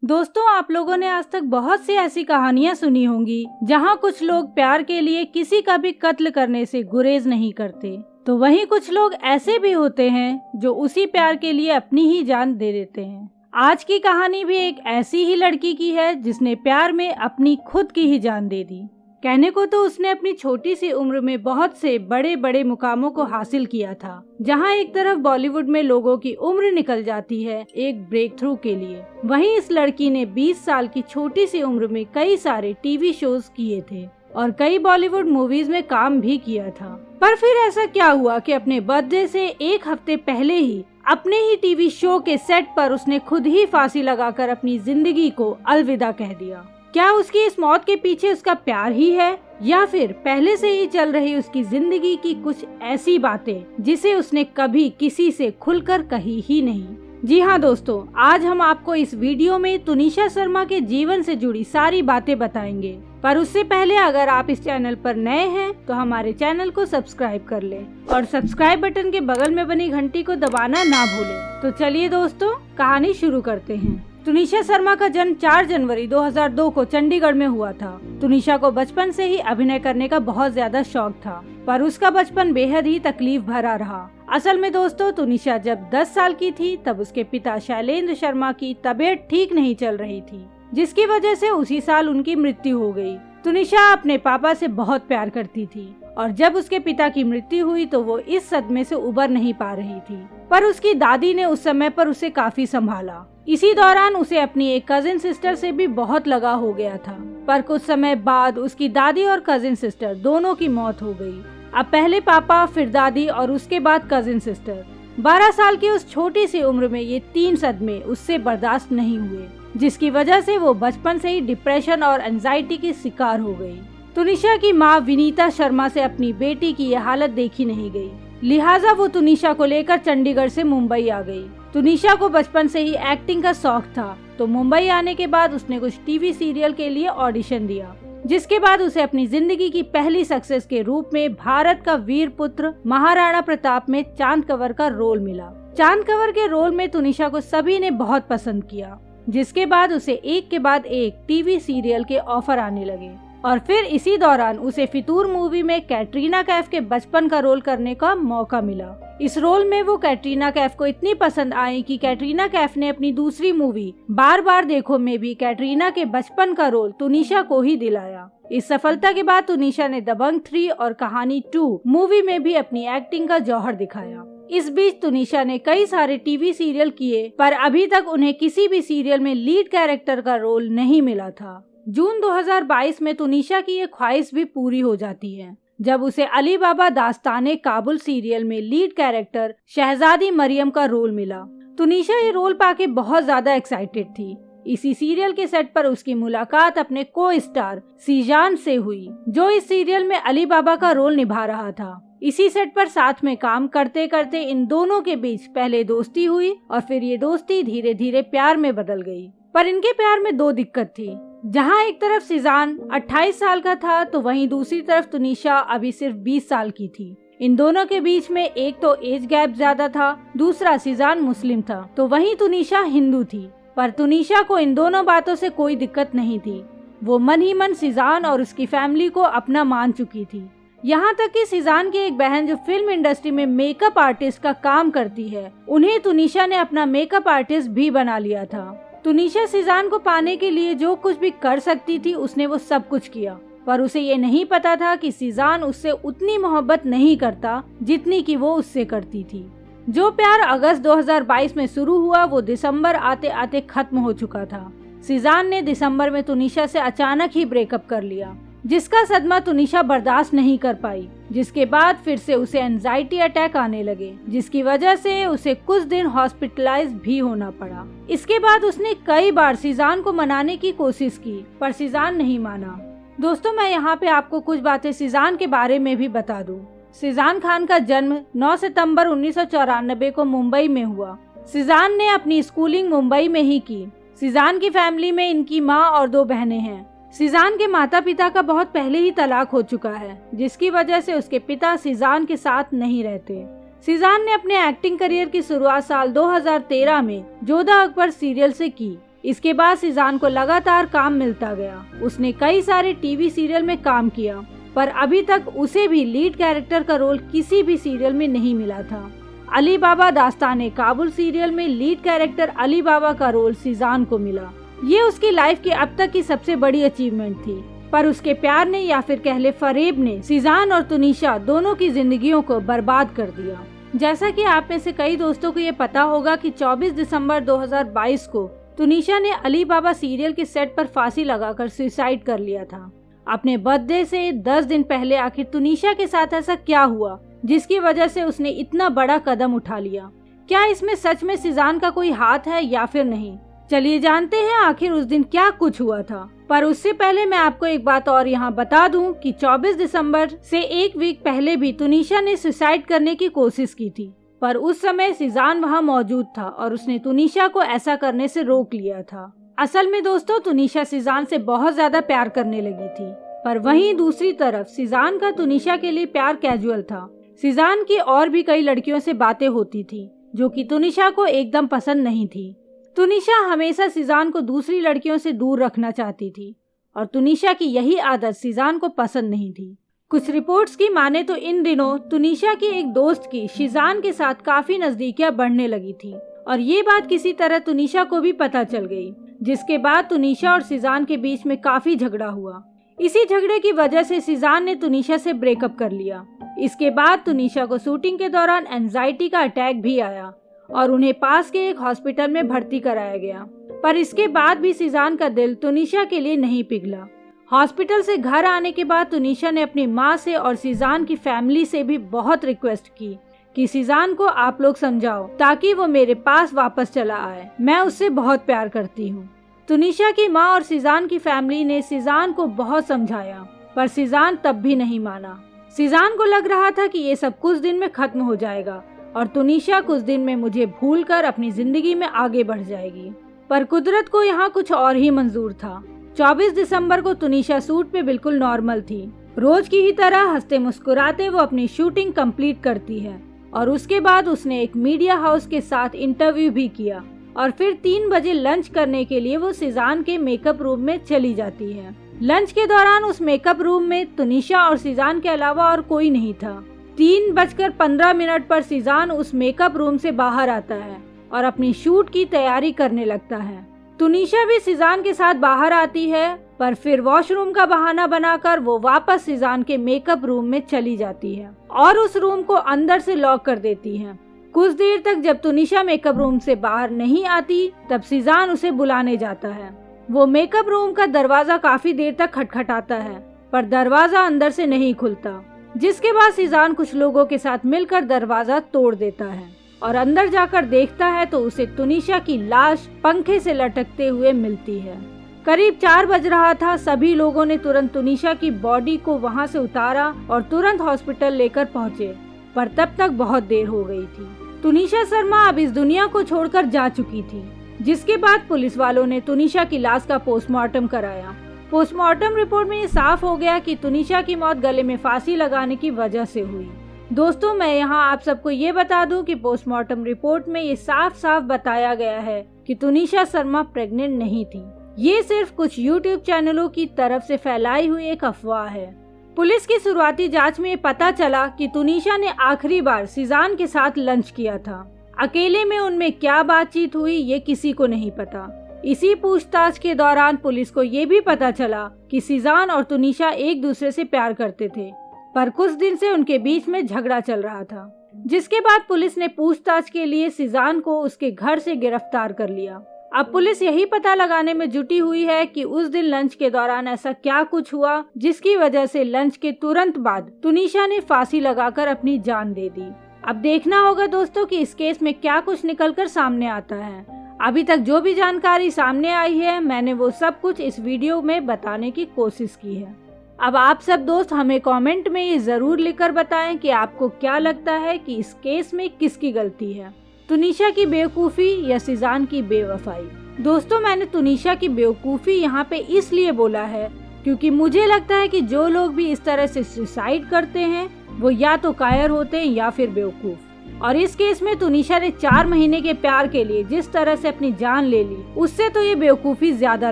दोस्तों, आप लोगों ने आज तक बहुत सी ऐसी कहानियां सुनी होंगी जहां कुछ लोग प्यार के लिए किसी का भी कत्ल करने से गुरेज नहीं करते, तो वहीं कुछ लोग ऐसे भी होते हैं जो उसी प्यार के लिए अपनी ही जान दे देते हैं। आज की कहानी भी एक ऐसी ही लड़की की है जिसने प्यार में अपनी खुद की ही जान दे दी। कहने को तो उसने अपनी छोटी सी उम्र में बहुत से बड़े बड़े मुकामों को हासिल किया था। जहां एक तरफ बॉलीवुड में लोगों की उम्र निकल जाती है एक ब्रेक थ्रू के लिए, वहीं इस लड़की ने 20 साल की छोटी सी उम्र में कई सारे टीवी शोज किए थे और कई बॉलीवुड मूवीज में काम भी किया था। पर फिर ऐसा क्या हुआ कि अपने बर्थडे से एक हफ्ते पहले ही अपने ही टीवी शो के सेट पर उसने खुद ही फांसी लगाकर अपनी जिंदगी को अलविदा कह दिया। क्या उसकी इस मौत के पीछे उसका प्यार ही है, या फिर पहले से ही चल रही उसकी जिंदगी की कुछ ऐसी बातें जिसे उसने कभी किसी से खुलकर कही ही नहीं। जी हाँ दोस्तों, आज हम आपको इस वीडियो में तुनिशा शर्मा के जीवन से जुड़ी सारी बातें बताएंगे। पर उससे पहले अगर आप इस चैनल पर नए हैं तो हमारे चैनल को सब्सक्राइब कर लें और सब्सक्राइब बटन के बगल में बनी घंटी को दबाना ना भूलें। तो चलिए दोस्तों, कहानी शुरू करते हैं। तुनिशा शर्मा का जन्म 4 जनवरी 2002 को चंडीगढ़ में हुआ था। तुनिशा को बचपन से ही अभिनय करने का बहुत ज्यादा शौक था, पर उसका बचपन बेहद ही तकलीफ भरा रहा। असल में दोस्तों, तुनिशा जब 10 साल की थी तब उसके पिता शैलेंद्र शर्मा की तबीयत ठीक नहीं चल रही थी, जिसकी वजह से उसी साल उनकी मृत्यु हो गई। तुनिशा अपने पापा से बहुत प्यार करती थी और जब उसके पिता की मृत्यु हुई तो वो इस सदमे से उबर नहीं पा रही थी, पर उसकी दादी ने उस समय पर उसे काफी संभाला। इसी दौरान उसे अपनी एक कजिन सिस्टर से भी बहुत लगाव हो गया था, पर कुछ समय बाद उसकी दादी और कजिन सिस्टर दोनों की मौत हो गई। अब पहले पापा, फिर दादी और उसके बाद कजिन सिस्टर। 12 साल की उस छोटी सी उम्र में ये 3 सदमे उससे बर्दाश्त नहीं हुए, जिसकी वजह से वो बचपन से ही डिप्रेशन और एंजाइटी की शिकार हो गई। तुनिशा की माँ विनीता शर्मा से अपनी बेटी की यह हालत देखी नहीं गई, लिहाजा वो तुनिशा को लेकर चंडीगढ़ से मुंबई आ गई। तुनिशा को बचपन से ही एक्टिंग का शौक था, तो मुंबई आने के बाद उसने कुछ टीवी सीरियल के लिए ऑडिशन दिया, जिसके बाद उसे अपनी जिंदगी की पहली सक्सेस के रूप में भारत का वीर पुत्र महाराणा प्रताप में चांद कंवर का रोल मिला। चांद कंवर के रोल में तुनिशा को सभी ने बहुत पसंद किया, जिसके बाद उसे एक के बाद एक टीवी सीरियल के ऑफर आने लगे और फिर इसी दौरान उसे फितूर मूवी में कैटरीना कैफ के बचपन का रोल करने का मौका मिला। इस रोल में वो कैटरीना कैफ को इतनी पसंद आई कि कैटरीना कैफ ने अपनी दूसरी मूवी बार बार देखो में भी कैटरीना के बचपन का रोल तुनिशा को ही दिलाया। इस सफलता के बाद तुनिशा ने दबंग 3 और कहानी 2 मूवी में भी अपनी एक्टिंग का जौहर दिखाया। इस बीच तुनिशा ने कई सारे टीवी सीरियल किए, पर अभी तक उन्हें किसी भी सीरियल में लीड कैरेक्टर का रोल नहीं मिला था। जून 2022 में तुनिशा की ये ख्वाहिश भी पूरी हो जाती है, जब उसे अली बाबा दास्ताने काबुल सीरियल में लीड कैरेक्टर शहजादी मरियम का रोल मिला। तुनिशा ये रोल पाके बहुत ज्यादा एक्साइटेड थी। इसी सीरियल के सेट पर उसकी मुलाकात अपने को स्टार सीजान से हुई, जो इस सीरियल में अली बाबा का रोल निभा रहा था। इसी सेट पर साथ में काम करते करते इन दोनों के बीच पहले दोस्ती हुई और फिर ये दोस्ती धीरे धीरे प्यार में बदल गई। पर इनके प्यार में 2 दिक्कत थी। जहां एक तरफ सीजान 28 साल का था तो वहीं दूसरी तरफ तुनिशा अभी सिर्फ 20 साल की थी। इन दोनों के बीच में एक तो एज गैप ज्यादा था, दूसरा सीजान मुस्लिम था तो वहीं तुनिशा हिंदू थी। पर तुनिशा को इन दोनों बातों से कोई दिक्कत नहीं थी। वो मन ही मन सीजान और उसकी फैमिली को अपना मान चुकी थी। यहाँ तक कि सीजान की एक बहन जो फिल्म इंडस्ट्री में मेकअप आर्टिस्ट का काम करती है, उन्हें तुनिशा ने अपना मेकअप आर्टिस्ट भी बना लिया था। तुनिशा सीजान को पाने के लिए जो कुछ भी कर सकती थी उसने वो सब कुछ किया, पर उसे ये नहीं पता था कि सीजान उससे उतनी मोहब्बत नहीं करता जितनी कि वो उससे करती थी। जो प्यार अगस्त 2022 में शुरू हुआ वो दिसंबर आते आते खत्म हो चुका था। सीजान ने दिसंबर में तुनिशा से अचानक ही ब्रेकअप कर लिया, जिसका सदमा तुनिशा बर्दाश्त नहीं कर पाई, जिसके बाद फिर से उसे एंजाइटी अटैक आने लगे, जिसकी वजह से उसे कुछ दिन हॉस्पिटलाइज भी होना पड़ा। इसके बाद उसने कई बार सीजान को मनाने की कोशिश की, पर सीजान नहीं माना। दोस्तों, मैं यहाँ पे आपको कुछ बातें सीजान के बारे में भी बता दूं। सीजान खान का जन्म 9 सितंबर 1994 को मुंबई में हुआ। सीजान ने अपनी स्कूलिंग मुंबई में ही की। सीजान की फैमिली में इनकी माँ और 2 बहनें हैं। सीजान के माता पिता का बहुत पहले ही तलाक हो चुका है, जिसकी वजह से उसके पिता सीजान के साथ नहीं रहते। सीजान ने अपने एक्टिंग करियर की शुरुआत साल 2013 में जोधा अकबर सीरियल से की। इसके बाद सीजान को लगातार काम मिलता गया। उसने कई सारे टीवी सीरियल में काम किया, पर अभी तक उसे भी लीड कैरेक्टर का रोल किसी भी सीरियल में नहीं मिला था। अली बाबा दास्तान काबुल सीरियल में लीड कैरेक्टर अली बाबा का रोल सीजान को मिला। ये उसकी लाइफ की अब तक की सबसे बड़ी अचीवमेंट थी। पर उसके प्यार ने या फिर कह ले फरेब ने सीजान और तुनिशा दोनों की जिंदगियों को बर्बाद कर दिया। जैसा कि आप में से कई दोस्तों को ये पता होगा कि 24 दिसंबर 2022 को तुनिशा ने अली बाबा सीरियल के सेट पर फांसी लगाकर सुसाइड कर लिया था। अपने बर्थडे से 10 दिन पहले आखिर तुनिशा के साथ ऐसा क्या हुआ जिसकी वजह से उसने इतना बड़ा कदम उठा लिया? क्या इसमें सच में सीजान का कोई हाथ है या फिर नहीं? चलिए जानते हैं आखिर उस दिन क्या कुछ हुआ था। पर उससे पहले मैं आपको एक बात और यहाँ बता दूं कि 24 दिसंबर से एक वीक पहले भी तुनिशा ने सुसाइड करने की कोशिश की थी, पर उस समय सीजान वहाँ मौजूद था और उसने तुनिशा को ऐसा करने से रोक लिया था। असल में दोस्तों तुनिशा सीजान से बहुत ज्यादा प्यार करने लगी थी, पर वहीं दूसरी तरफ सीजान का तुनिशा के लिए प्यार कैजुअल था। सीजान की और भी कई लड़कियों से बातें होती थी जो कि तुनिशा को एकदम पसंद नहीं थी। तुनिशा हमेशा सीजान को दूसरी लड़कियों से दूर रखना चाहती थी और तुनिशा की यही आदत सीजान को पसंद नहीं थी। कुछ रिपोर्ट्स की माने तो इन दिनों तुनिशा की एक दोस्त की सीजान के साथ काफी नजदीकियां बढ़ने लगी थी और ये बात किसी तरह तुनिशा को भी पता चल गई, जिसके बाद तुनिशा और सीजान के बीच में काफी झगड़ा हुआ। इसी झगड़े की वजह से सीजान ने तुनिशा से ब्रेकअप कर लिया। इसके बाद तुनिशा को शूटिंग के दौरान एंजाइटी का अटैक भी आया और उन्हें पास के एक हॉस्पिटल में भर्ती कराया गया, पर इसके बाद भी सीजान का दिल तुनिशा के लिए नहीं पिघला। हॉस्पिटल से घर आने के बाद तुनिशा ने अपनी माँ से और सीजान की फैमिली से भी बहुत रिक्वेस्ट की कि सीजान को आप लोग समझाओ ताकि वो मेरे पास वापस चला आए, मैं उससे बहुत प्यार करती हूँ। तुनिशा की माँ और सीजान की फैमिली ने सीजान को बहुत समझाया, पर सीजान तब भी नहीं माना। सीजान को लग रहा था कि ये सब कुछ दिन में खत्म हो जाएगा और तुनिशा कुछ दिन में मुझे भूलकर अपनी जिंदगी में आगे बढ़ जाएगी, पर कुदरत को यहाँ कुछ और ही मंजूर था। 24 दिसंबर को तुनिशा शूट पे बिल्कुल नॉर्मल थी। रोज की ही तरह हंसते मुस्कुराते वो अपनी शूटिंग कंप्लीट करती है और उसके बाद उसने एक मीडिया हाउस के साथ इंटरव्यू भी किया और फिर 3 बजे लंच करने के लिए वो सीजान के मेकअप रूम में चली जाती है। लंच के दौरान उस मेकअप रूम में तुनिशा और सीजान के अलावा और कोई नहीं था। 3:15 पर सीजान उस मेकअप रूम से बाहर आता है और अपनी शूट की तैयारी करने लगता है। तुनिशा भी सीजान के साथ बाहर आती है, पर फिर वॉशरूम का बहाना बनाकर वो वापस सीजान के मेकअप रूम में चली जाती है और उस रूम को अंदर से लॉक कर देती है। कुछ देर तक जब तुनिशा मेकअप रूम से बाहर नहीं आती, तब सीजान उसे बुलाने जाता है। वो मेकअप रूम का दरवाजा काफी देर तक खटखटाता है, पर दरवाजा अंदर से नहीं खुलता, जिसके बाद सीजान कुछ लोगों के साथ मिलकर दरवाजा तोड़ देता है और अंदर जाकर देखता है तो उसे तुनिशा की लाश पंखे से लटकते हुए मिलती है। करीब 4 बज रहा था। सभी लोगों ने तुरंत तुनिशा की बॉडी को वहां से उतारा और तुरंत हॉस्पिटल लेकर पहुंचे, पर तब तक बहुत देर हो गई थी। तुनिशा शर्मा अब इस दुनिया को छोड़कर जा चुकी थी, जिसके बाद पुलिस वालों ने तुनिशा की लाश का पोस्टमार्टम कराया। पोस्टमार्टम रिपोर्ट में ये साफ हो गया कि तुनिशा की मौत गले में फांसी लगाने की वजह से हुई। दोस्तों, मैं यहाँ आप सबको ये बता दूं कि पोस्टमार्टम रिपोर्ट में ये साफ साफ बताया गया है कि तुनिशा शर्मा प्रेग्नेंट नहीं थी। ये सिर्फ कुछ YouTube चैनलों की तरफ से फैलाई हुई एक अफवाह है। पुलिस की शुरुआती जांच में पता चला कि तुनिशा ने आखिरी बार सीजान के साथ लंच किया था। अकेले में उनमें क्या बातचीत हुई ये किसी को नहीं पता। इसी पूछताछ के दौरान पुलिस को ये भी पता चला कि सीजान और तुनिशा एक दूसरे से प्यार करते थे, पर कुछ दिन से उनके बीच में झगड़ा चल रहा था, जिसके बाद पुलिस ने पूछताछ के लिए सीजान को उसके घर से गिरफ्तार कर लिया। अब पुलिस यही पता लगाने में जुटी हुई है कि उस दिन लंच के दौरान ऐसा क्या कुछ हुआ जिसकी वजह से लंच के तुरंत बाद तुनिशा ने फांसी लगाकर अपनी जान दे दी। अब देखना होगा दोस्तों कि इस केस में क्या कुछ निकलकर सामने आता है। अभी तक जो भी जानकारी सामने आई है, मैंने वो सब कुछ इस वीडियो में बताने की कोशिश की है। अब आप सब दोस्त हमें कमेंट में ये जरूर लिखकर बताएं कि आपको क्या लगता है कि इस केस में किसकी गलती है, तुनिशा की बेवकूफ़ी या सीजान की बेवफाई। दोस्तों, मैंने तुनिशा की बेवकूफ़ी यहाँ पे इसलिए बोला है क्योंकि मुझे लगता है कि जो लोग भी इस तरह से सुसाइड करते हैं वो या तो कायर होते हैं या फिर बेवकूफ़। और इस केस में तुनिशा ने 4 महीने के प्यार के लिए जिस तरह से अपनी जान ले ली, उससे तो ये बेवकूफ़ी ज्यादा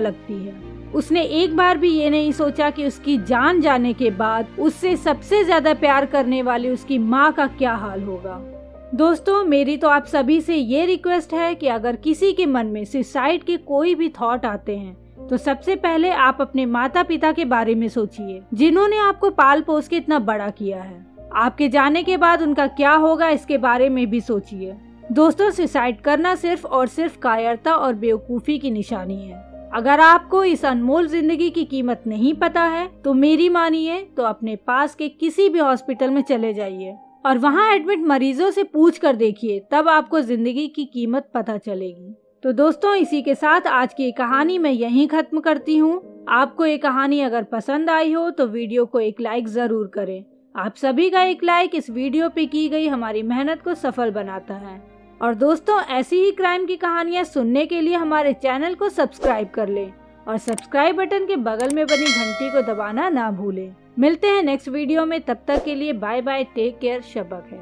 लगती है। उसने एक बार भी ये नहीं सोचा कि उसकी जान जाने के बाद उससे सबसे ज्यादा प्यार करने वाली उसकी माँ का क्या हाल होगा। दोस्तों, मेरी तो आप सभी से ये रिक्वेस्ट है कि अगर किसी के मन में सुसाइड के कोई भी थॉट आते हैं तो सबसे पहले आप अपने माता पिता के बारे में सोचिए, जिन्होंने आपको पाल पोस के इतना बड़ा किया है। आपके जाने के बाद उनका क्या होगा इसके बारे में भी सोचिए। दोस्तों, सुसाइड करना सिर्फ और सिर्फ कायरता और बेवकूफ़ी की निशानी है। अगर आपको इस अनमोल जिंदगी की कीमत नहीं पता है तो मेरी मानिए तो अपने पास के किसी भी हॉस्पिटल में चले जाइए और वहाँ एडमिट मरीजों से पूछ कर देखिए, तब आपको जिंदगी की कीमत पता चलेगी। तो दोस्तों, इसी के साथ आज की कहानी मैं यहीं खत्म करती हूँ। आपको ये कहानी अगर पसंद आई हो तो वीडियो को एक लाइक जरूर करें। आप सभी का एक लाइक इस वीडियो पे की गई हमारी मेहनत को सफल बनाता है। और दोस्तों, ऐसी ही क्राइम की कहानियाँ सुनने के लिए हमारे चैनल को सब्सक्राइब कर लें और सब्सक्राइब बटन के बगल में बनी घंटी को दबाना ना भूलें। मिलते हैं नेक्स्ट वीडियो में, तब तक के लिए बाय बाय, टेक केयर, शब्बा खैर।